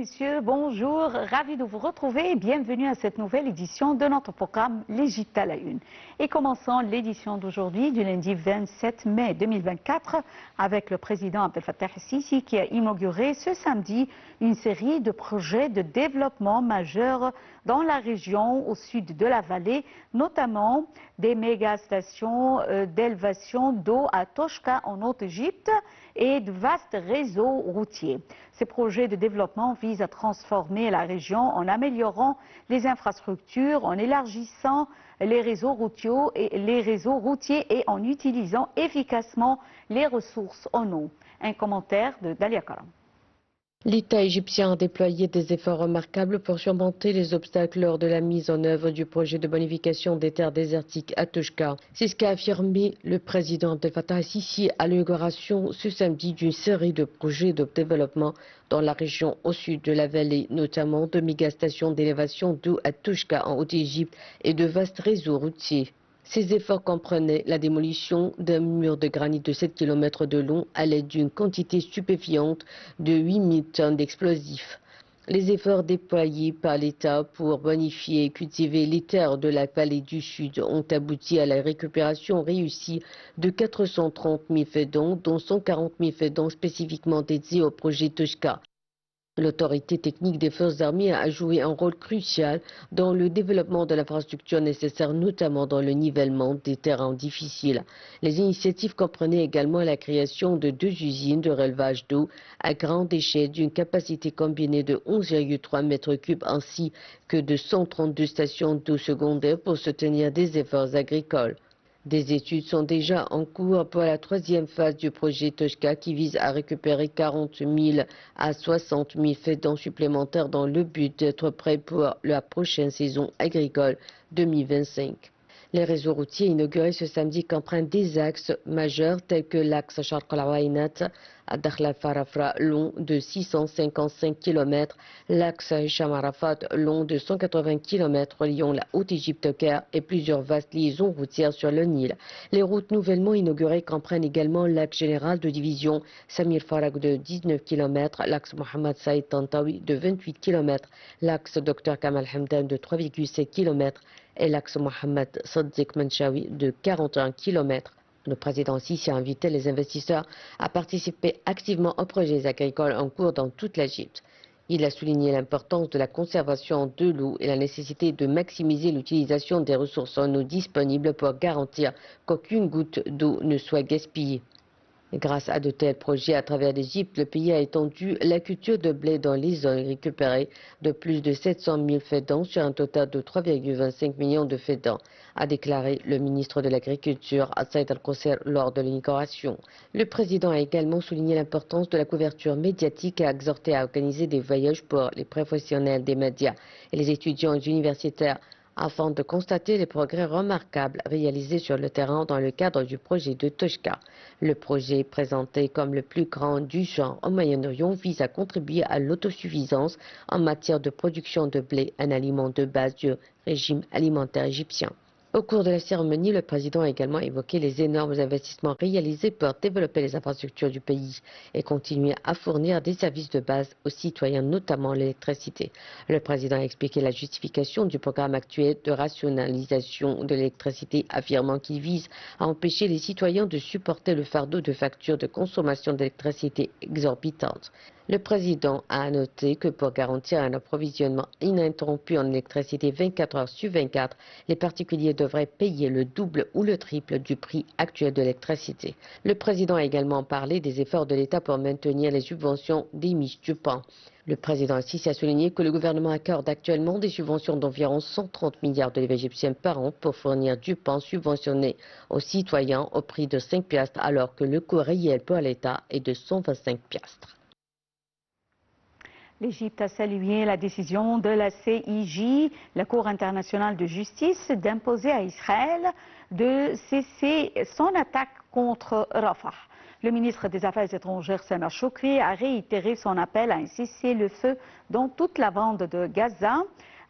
messieurs, bonjour, ravi de vous retrouver et bienvenue à cette nouvelle édition de notre programme L'Égypte à la une. Et commençons l'édition d'aujourd'hui du lundi 27 mai 2024 avec le président Abdel Fattah el-Sisi qui a inauguré ce samedi une série de projets de développement majeurs dans la région au sud de la vallée, notamment des méga-stations d'élevation d'eau à Toshka en Haute-Égypte et de vastes réseaux routiers. Ces projets de développement visent à transformer la région en améliorant les infrastructures, en élargissant les réseaux routiers et en utilisant efficacement les ressources en eau. Un commentaire de Dalia Karam. L'État égyptien a déployé des efforts remarquables pour surmonter les obstacles lors de la mise en œuvre du projet de bonification des terres désertiques à Toshka. C'est ce qu'a affirmé le président Abdel Fattah el-Sisi à l'inauguration ce samedi d'une série de projets de développement dans la région au sud de la vallée, notamment de méga-stations d'élévation d'eau à Toshka en Haute-Égypte et de vastes réseaux routiers. Ces efforts comprenaient la démolition d'un mur de granit de 7 km de long à l'aide d'une quantité stupéfiante de 8000 tonnes d'explosifs. Les efforts déployés par l'État pour bonifier et cultiver les terres de la vallée du Sud ont abouti à la récupération réussie de 430 000 faidans, dont 140 000 faidans spécifiquement dédiés au projet Toshka. L'autorité technique des forces armées a joué un rôle crucial dans le développement de l'infrastructure nécessaire, notamment dans le nivellement des terrains difficiles. Les initiatives comprenaient également la création de 2 usines de relevage d'eau à grande échelle d'une capacité combinée de 11,3 mètres cubes ainsi que de 132 stations d'eau secondaires pour soutenir des efforts agricoles. Des études sont déjà en cours pour la 3e phase du projet Toshka qui vise à récupérer 40 000 à 60 000 faidans supplémentaires dans le but d'être prêts pour la prochaine saison agricole 2025. Les réseaux routiers inaugurés ce samedi comprennent des axes majeurs tels que l'axe Sharq al-Awainat à Dakhla Farafra long de 655 km, l'axe Hicham Arafat long de 180 km reliant la Haute-Égypte au Caire et plusieurs vastes liaisons routières sur le Nil. Les routes nouvellement inaugurées comprennent également l'axe général de division Samir Farag de 19 km, l'axe Mohamed Saïd Tantawi de 28 km, l'axe Dr Kamal Hamdan de 3,7 km et l'axe Mohamed Saddiq Manchawi de 41 km. Le président Sisi a invité les investisseurs à participer activement aux projets agricoles en cours dans toute l'Égypte. Il a souligné l'importance de la conservation de l'eau et la nécessité de maximiser l'utilisation des ressources en eau disponibles pour garantir qu'aucune goutte d'eau ne soit gaspillée. Grâce à de tels projets à travers l'Égypte, le pays a étendu la culture de blé dans les zones récupérées de plus de 700 000 faidans sur un total de 3,25 millions de faidans, a déclaré le ministre de l'Agriculture, Saïd Al-Qusser, lors de l'inauguration. Le président a également souligné l'importance de la couverture médiatique et a exhorté à organiser des voyages pour les professionnels des médias et les étudiants universitaires afin de constater les progrès remarquables réalisés sur le terrain dans le cadre du projet de Toshka. Le projet, présenté comme le plus grand du genre au Moyen-Orient, vise à contribuer à l'autosuffisance en matière de production de blé, un aliment de base du régime alimentaire égyptien. Au cours de la cérémonie, le président a également évoqué les énormes investissements réalisés pour développer les infrastructures du pays et continuer à fournir des services de base aux citoyens, notamment l'électricité. Le président a expliqué la justification du programme actuel de rationalisation de l'électricité, affirmant qu'il vise à empêcher les citoyens de supporter le fardeau de factures de consommation d'électricité exorbitantes. Le président a noté que pour garantir un approvisionnement ininterrompu en électricité 24 heures sur 24, les particuliers devraient payer le double ou le triple du prix actuel de l'électricité. Le président a également parlé des efforts de l'État pour maintenir les subventions des miches du pain. Le président Sisi a souligné que le gouvernement accorde actuellement des subventions d'environ 130 milliards de livres égyptiennes par an pour fournir du pain subventionné aux citoyens au prix de 5 piastres alors que le coût réel pour l'État est de 125 piastres. L'Égypte a salué la décision de la CIJ, la Cour internationale de justice, d'imposer à Israël de cesser son attaque contre Rafah. Le ministre des Affaires étrangères, Sameh Shoukry, a réitéré son appel à un cessez-le-feu dans toute la bande de Gaza,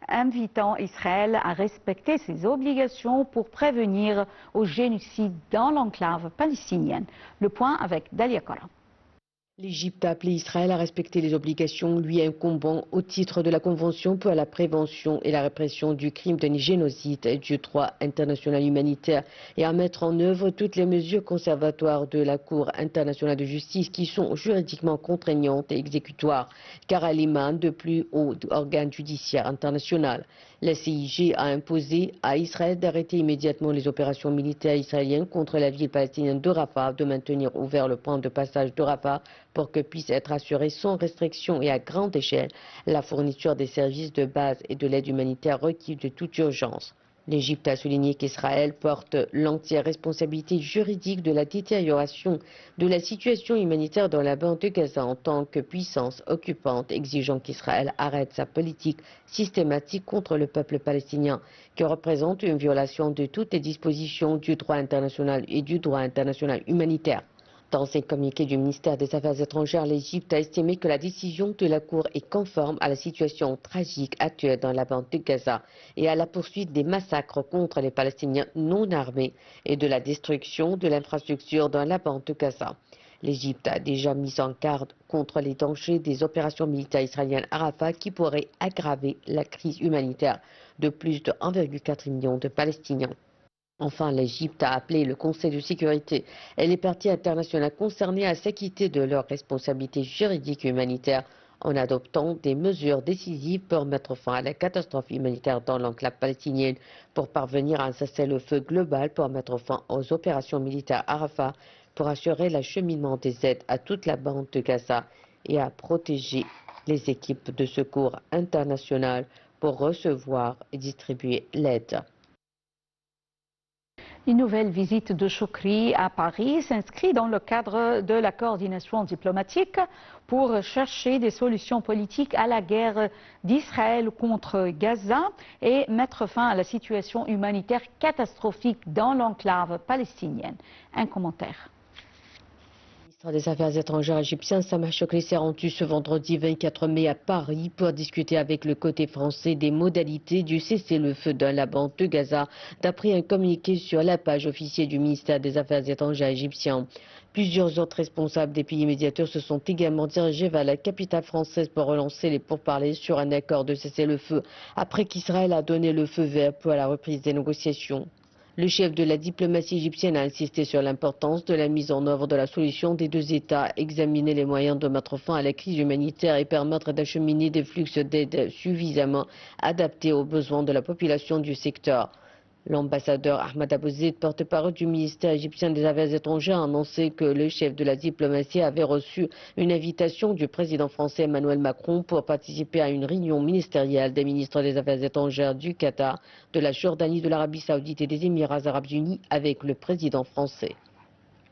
invitant Israël à respecter ses obligations pour prévenir au génocide dans l'enclave palestinienne. Le point avec Dalia Karam. L'Égypte a appelé Israël à respecter les obligations lui incombant au titre de la Convention pour la prévention et la répression du crime de génocide et du droit international humanitaire et à mettre en œuvre toutes les mesures conservatoires de la Cour internationale de justice qui sont juridiquement contraignantes et exécutoires car elles émanent de plus hauts organes judiciaires internationaux. La CIG a imposé à Israël d'arrêter immédiatement les opérations militaires israéliennes contre la ville palestinienne de Rafah, de maintenir ouvert le point de passage de Rafah pour que puisse être assurée sans restriction et à grande échelle la fourniture des services de base et de l'aide humanitaire requis de toute urgence. L'Égypte a souligné qu'Israël porte l'entière responsabilité juridique de la détérioration de la situation humanitaire dans la bande de Gaza en tant que puissance occupante, exigeant qu'Israël arrête sa politique systématique contre le peuple palestinien, qui représente une violation de toutes les dispositions du droit international et du droit international humanitaire. Dans un communiqué du ministère des Affaires étrangères, l'Égypte a estimé que la décision de la Cour est conforme à la situation tragique actuelle dans la bande de Gaza et à la poursuite des massacres contre les Palestiniens non armés et de la destruction de l'infrastructure dans la bande de Gaza. L'Égypte a déjà mis en garde contre les dangers des opérations militaires israéliennes à Rafah qui pourraient aggraver la crise humanitaire de plus de 1,4 million de Palestiniens. Enfin, l'Égypte a appelé le Conseil de sécurité et les parties internationales concernées à s'acquitter de leurs responsabilités juridiques et humanitaires en adoptant des mesures décisives pour mettre fin à la catastrophe humanitaire dans l'enclave palestinienne, pour parvenir à un cessez-le-feu global, pour mettre fin aux opérations militaires à Rafah, pour assurer l'acheminement des aides à toute la bande de Gaza et à protéger les équipes de secours internationales pour recevoir et distribuer l'aide. Une nouvelle visite de Choukri à Paris s'inscrit dans le cadre de la coordination diplomatique pour chercher des solutions politiques à la guerre d'Israël contre Gaza et mettre fin à la situation humanitaire catastrophique dans l'enclave palestinienne. Un commentaire. Le ministre des Affaires étrangères égyptien Sameh Shoukry s'est rendu ce vendredi 24 mai à Paris pour discuter avec le côté français des modalités du cessez-le-feu dans la bande de Gaza, d'après un communiqué sur la page officielle du ministère des Affaires étrangères égyptien. Plusieurs autres responsables des pays médiateurs se sont également dirigés vers la capitale française pour relancer les pourparlers sur un accord de cessez-le-feu, après qu'Israël a donné le feu vert pour la reprise des négociations. Le chef de la diplomatie égyptienne a insisté sur l'importance de la mise en œuvre de la solution des deux États, examiner les moyens de mettre fin à la crise humanitaire et permettre d'acheminer des flux d'aide suffisamment adaptés aux besoins de la population du secteur. L'ambassadeur Ahmad Abouzid, porte-parole du ministère égyptien des Affaires étrangères, a annoncé que le chef de la diplomatie avait reçu une invitation du président français Emmanuel Macron pour participer à une réunion ministérielle des ministres des Affaires étrangères du Qatar, de la Jordanie, de l'Arabie saoudite et des Émirats arabes unis avec le président français.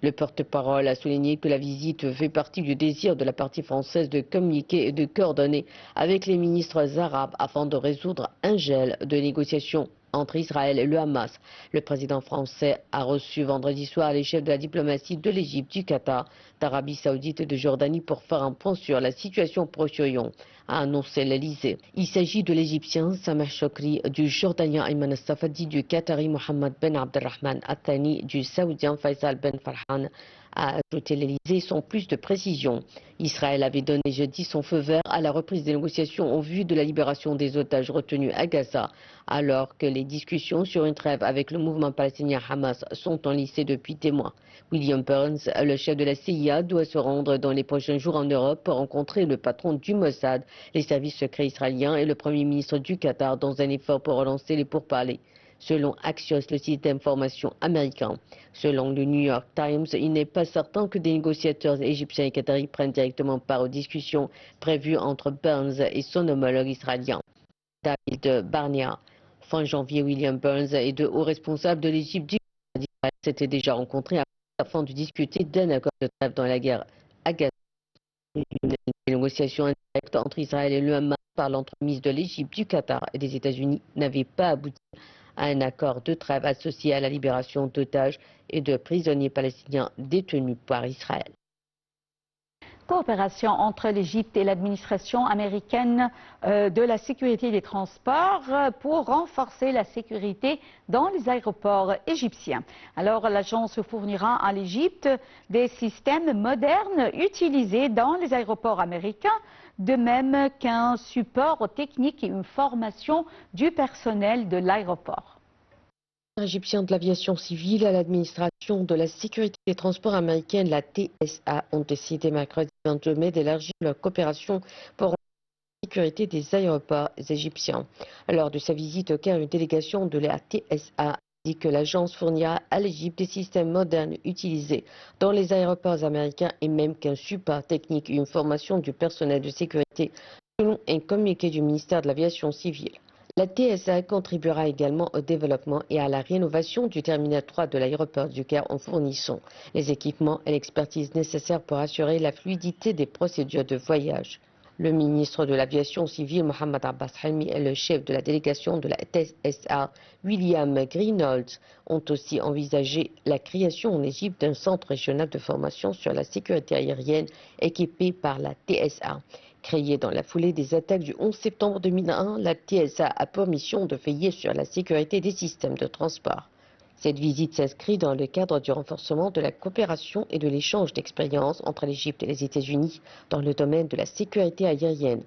Le porte-parole a souligné que la visite fait partie du désir de la partie française de communiquer et de coordonner avec les ministres arabes afin de résoudre un gel de négociations entre Israël et le Hamas. Le président français a reçu vendredi soir les chefs de la diplomatie de l'Égypte, du Qatar, d'Arabie saoudite et de Jordanie pour faire un point sur la situation Proche-Orient, a annoncé l'Élysée. Il s'agit de l'Égyptien Sameh Shoukry, du Jordanien Ayman Safadi, du Qatari Mohammed Ben Abdelrahman Al-Thani, du Saoudien Faisal Ben Farhan, a ajouté l'Élysée sans plus de précision. Israël avait donné jeudi son feu vert à la reprise des négociations en vue de la libération des otages retenus à Gaza, alors que les discussions sur une trêve avec le mouvement palestinien Hamas sont enlacées depuis des mois. William Burns, le chef de la CIA, doit se rendre dans les prochains jours en Europe pour rencontrer le patron du Mossad, les services secrets israéliens et le premier ministre du Qatar dans un effort pour relancer les pourparlers. Selon Axios, le site d'information américain. Selon le New York Times, il n'est pas certain que des négociateurs égyptiens et qataris prennent directement part aux discussions prévues entre Burns et son homologue israélien. David Barnea. Fin janvier, William Burns et deux hauts responsables de l'Égypte s'étaient déjà rencontrés afin de discuter d'un accord de trêve dans la guerre à Gaza. Une négociation indirecte entre Israël et le Hamas par l'entremise de l'Égypte, du Qatar et des États-Unis n'avait pas abouti à un accord de trêve associé à la libération d'otages et de prisonniers palestiniens détenus par Israël. coopération entre l'Égypte et l'administration américaine de la sécurité des transports pour renforcer la sécurité dans les aéroports égyptiens. Alors, l'agence fournira à l'Égypte des systèmes modernes utilisés dans les aéroports américains, de même qu'un support technique et une formation du personnel de l'aéroport. Égyptiens de l'aviation civile à l'administration de la sécurité des transports américaine, la TSA, ont décidé mercredi 22 mai d'élargir leur coopération pour la sécurité des aéroports égyptiens. Lors de sa visite au Caire, une délégation de la TSA dit que l'agence fournira à l'Égypte des systèmes modernes utilisés dans les aéroports américains et même qu'un support technique et une formation du personnel de sécurité, selon un communiqué du ministère de l'Aviation civile. La TSA contribuera également au développement et à la rénovation du terminal 3 de l'aéroport du Caire en fournissant les équipements et l'expertise nécessaires pour assurer la fluidité des procédures de voyage. Le ministre de l'Aviation civile, Mohamed Abbas Helmi, et le chef de la délégation de la TSA, William Greenhold, ont aussi envisagé la création en Égypte d'un centre régional de formation sur la sécurité aérienne équipé par la TSA. Créée dans la foulée des attaques du 11 septembre 2001, la TSA a pour mission de veiller sur la sécurité des systèmes de transport. Cette visite s'inscrit dans le cadre du renforcement de la coopération et de l'échange d'expériences entre l'Égypte et les États-Unis dans le domaine de la sécurité aérienne.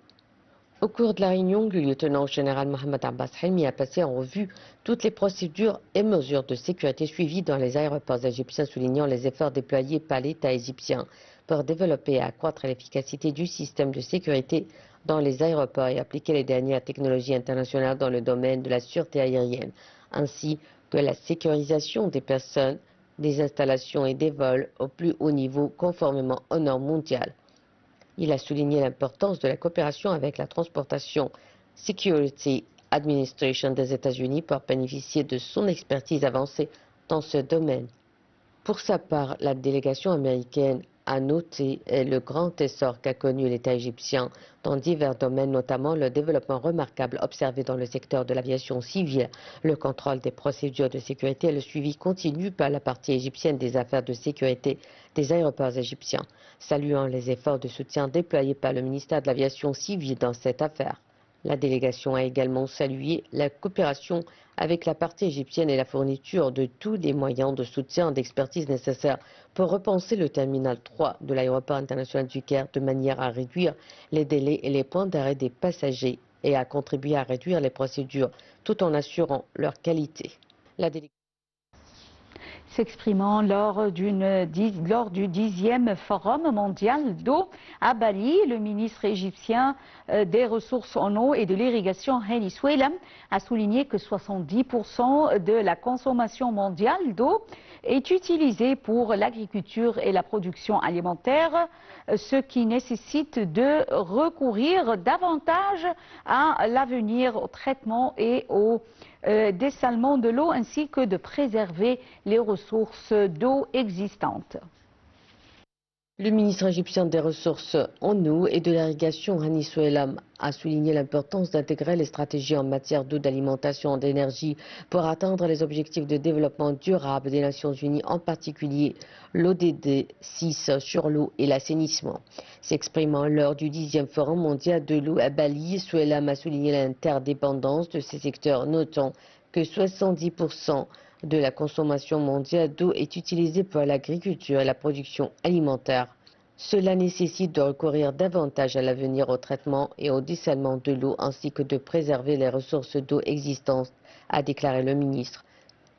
Au cours de la réunion, le lieutenant-général Mohamed Abbas Helmi a passé en revue toutes les procédures et mesures de sécurité suivies dans les aéroports égyptiens, soulignant les efforts déployés par l'État égyptien pour développer et accroître l'efficacité du système de sécurité dans les aéroports et appliquer les dernières technologies internationales dans le domaine de la sûreté aérienne, ainsi que la sécurisation des personnes, des installations et des vols au plus haut niveau conformément aux normes mondiales. Il a souligné l'importance de la coopération avec la Transportation Security Administration des États-Unis pour bénéficier de son expertise avancée dans ce domaine. Pour sa part, la délégation américaine a noté le grand essor qu'a connu l'État égyptien dans divers domaines, notamment le développement remarquable observé dans le secteur de l'aviation civile, le contrôle des procédures de sécurité et le suivi continu par la partie égyptienne des affaires de sécurité des aéroports égyptiens, saluant les efforts de soutien déployés par le ministère de l'Aviation civile dans cette affaire. La délégation a également salué la coopération avec la partie égyptienne et la fourniture de tous les moyens de soutien et d'expertise nécessaires pour repenser le terminal 3 de l'aéroport international du Caire de manière à réduire les délais et les points d'arrêt des passagers et à contribuer à réduire les procédures tout en assurant leur qualité. S'exprimant lors du 10e Forum mondial d'eau à Bali, le ministre égyptien des Ressources en eau et de l'irrigation, Heli Soueilam, a souligné que 70% de la consommation mondiale d'eau est utilisée pour l'agriculture et la production alimentaire, ce qui nécessite de recourir davantage à l'avenir au traitement et au dessalement de l'eau ainsi que de préserver les ressources d'eau existantes. Le ministre égyptien des Ressources en eau et de l'irrigation, Hani Soueilam, a souligné l'importance d'intégrer les stratégies en matière d'eau, d'alimentation et d'énergie pour atteindre les objectifs de développement durable des Nations Unies, en particulier l'ODD 6 sur l'eau et l'assainissement. S'exprimant lors du 10e Forum mondial de l'eau à Bali, Soueilam a souligné l'interdépendance de ces secteurs, notant que 70% de la consommation mondiale d'eau est utilisée pour l'agriculture et la production alimentaire. Cela nécessite de recourir davantage à l'avenir au traitement et au dessalement de l'eau ainsi que de préserver les ressources d'eau existantes, a déclaré le ministre.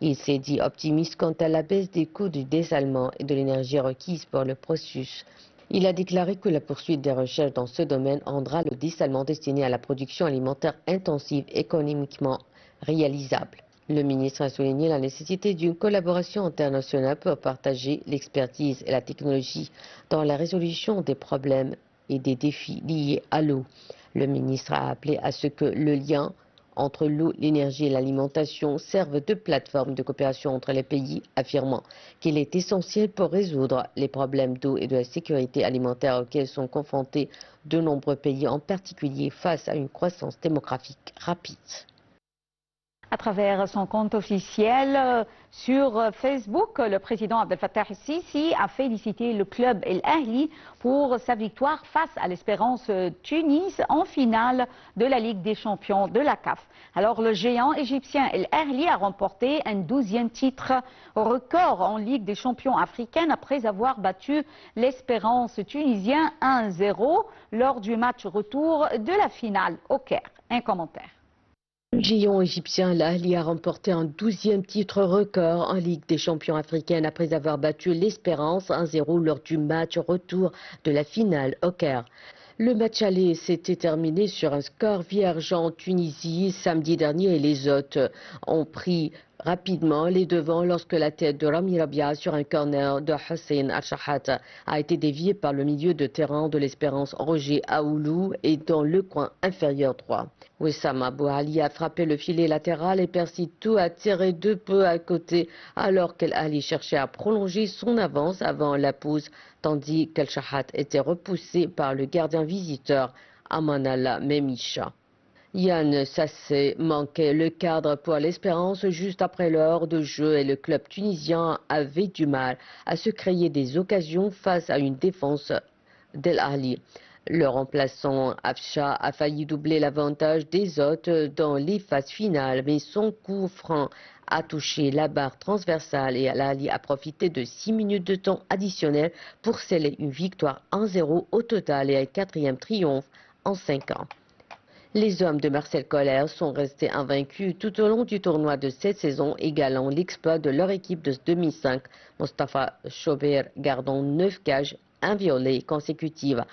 Il s'est dit optimiste quant à la baisse des coûts du dessalement et de l'énergie requise pour le processus. Il a déclaré que la poursuite des recherches dans ce domaine rendra le dessalement destiné à la production alimentaire intensive économiquement réalisable. Le ministre a souligné la nécessité d'une collaboration internationale pour partager l'expertise et la technologie dans la résolution des problèmes et des défis liés à l'eau. Le ministre a appelé à ce que le lien entre l'eau, l'énergie et l'alimentation serve de plateforme de coopération entre les pays, affirmant qu'il est essentiel pour résoudre les problèmes d'eau et de la sécurité alimentaire auxquels sont confrontés de nombreux pays, en particulier face à une croissance démographique rapide. À travers son compte officiel sur Facebook, le président Abdel Fattah el-Sisi a félicité le club El Ahli pour sa victoire face à l'Espérance Tunis en finale de la Ligue des champions de la CAF. Alors le géant égyptien El Ahli a remporté un 12e titre record en Ligue des champions africaine après avoir battu l'Espérance tunisien 1-0 lors du match retour de la finale au Caire. Un commentaire. Le géant égyptien Al Ahly a remporté un 12e titre record en Ligue des champions africaine après avoir battu l'Espérance 1-0 lors du match retour de la finale au Caire. Le match aller s'était terminé sur un score vierge en Tunisie samedi dernier et les hôtes ont pris rapidement les devants lorsque la tête de Rami Rabia sur un corner de Hussein Al-Shahat a été déviée par le milieu de terrain de l'Espérance Roger Aoulou et dans le coin inférieur droit. Wissam Abou Ali a frappé le filet latéral et Persitou a tiré de peu à côté alors qu'El Ahly cherchait à prolonger son avance avant la pause, tandis qu'Al-Shahat était repoussé par le gardien visiteur Amanallah Memisha. Yann Sassé manquait le cadre pour l'Espérance juste après l'heure de jeu et le club tunisien avait du mal à se créer des occasions face à une défense d'El Ahly. Le remplaçant Afsha a failli doubler l'avantage des hôtes dans les phases finales, mais son coup franc a touché la barre transversale et Al Ahly a profité de 6 minutes de temps additionnel pour sceller une victoire 1-0 au total et un 4e triomphe en 5 ans. Les hommes de Marcel Koller sont restés invaincus tout au long du tournoi de cette saison, égalant l'exploit de leur équipe de 2005, Mostafa Chober gardant 9 cages inviolées consécutives.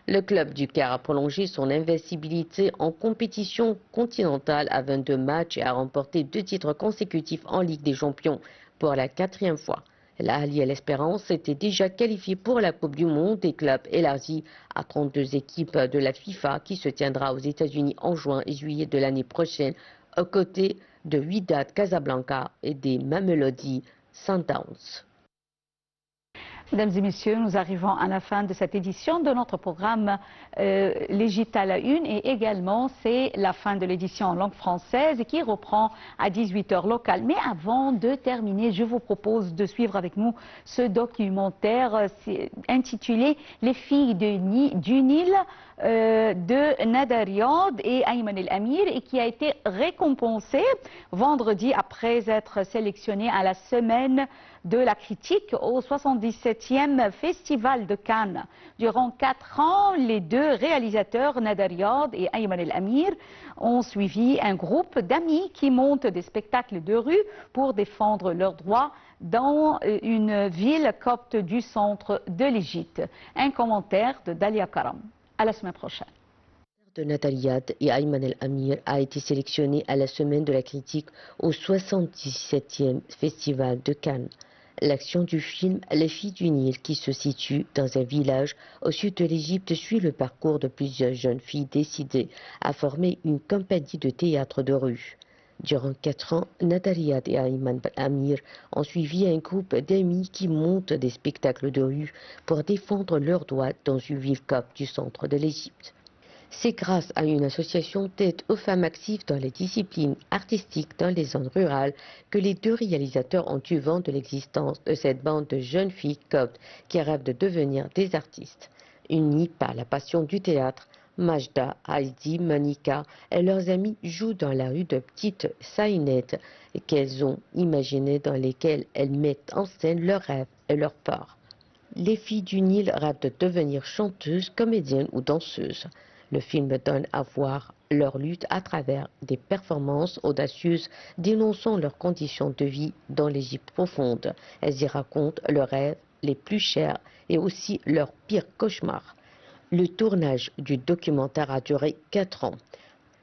Le club du Caire a prolongé son invincibilité en compétition continentale à 22 matchs et a remporté 2 titres consécutifs en Ligue des champions pour la 4e fois. L'Ahly et l'Espérance s'étaient déjà qualifiés pour la Coupe du Monde des clubs élargis à 32 équipes de la FIFA qui se tiendra aux États-Unis en juin et juillet de l'année prochaine, aux côtés de Wydad Casablanca et des Mamelodi Sundowns. Mesdames et messieurs, nous arrivons à la fin de cette édition de notre programme l'Égypte à la une et également c'est la fin de l'édition en langue française qui reprend à 18h locale. Mais avant de terminer, je vous propose de suivre avec nous ce documentaire intitulé « Les filles du Nil » de Nada Riad et Ayman El Amir et qui a été récompensé vendredi après être sélectionné à la semaine de la critique au 77e Festival de Cannes. Durant 4 ans, les deux réalisateurs, Nada Riad et Ayman El Amir, ont suivi un groupe d'amis qui montent des spectacles de rue pour défendre leurs droits dans une ville copte du centre de l'Égypte. Un commentaire de Dalia Karam. À la semaine prochaine. De Nada Riad et Ayman El Amir a été sélectionné à la semaine de la critique au 77e Festival de Cannes. L'action du film Les filles du Nil, qui se situe dans un village au sud de l'Égypte, suit le parcours de plusieurs jeunes filles décidées à former une compagnie de théâtre de rue. Durant 4 ans, Nada Riad et Ayman Amir ont suivi un groupe d'amis qui montent des spectacles de rue pour défendre leurs droits dans une ville copte du centre de l'Égypte. C'est grâce à une association d'aide aux femmes actives dans les disciplines artistiques dans les zones rurales que les deux réalisateurs ont eu vent de l'existence de cette bande de jeunes filles coptes qui rêvent de devenir des artistes. Unies par la passion du théâtre, Majda, Heidi, Monica et leurs amis jouent dans la rue de petites saïnettes qu'elles ont imaginées dans lesquelles elles mettent en scène leurs rêves et leurs peurs. Les filles du Nil rêvent de devenir chanteuses, comédiennes ou danseuses. Le film donne à voir leur lutte à travers des performances audacieuses dénonçant leurs conditions de vie dans l'Égypte profonde. Elles y racontent leurs rêves les plus chers et aussi leurs pires cauchemars. Le tournage du documentaire a duré 4 ans.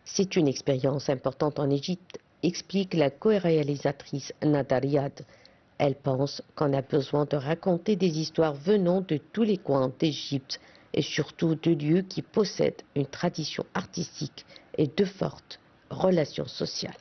C'est une expérience importante en Égypte, explique la co-réalisatrice Nada Riad. Elle pense qu'on a besoin de raconter des histoires venant de tous les coins d'Égypte et surtout de lieux qui possèdent une tradition artistique et de fortes relations sociales.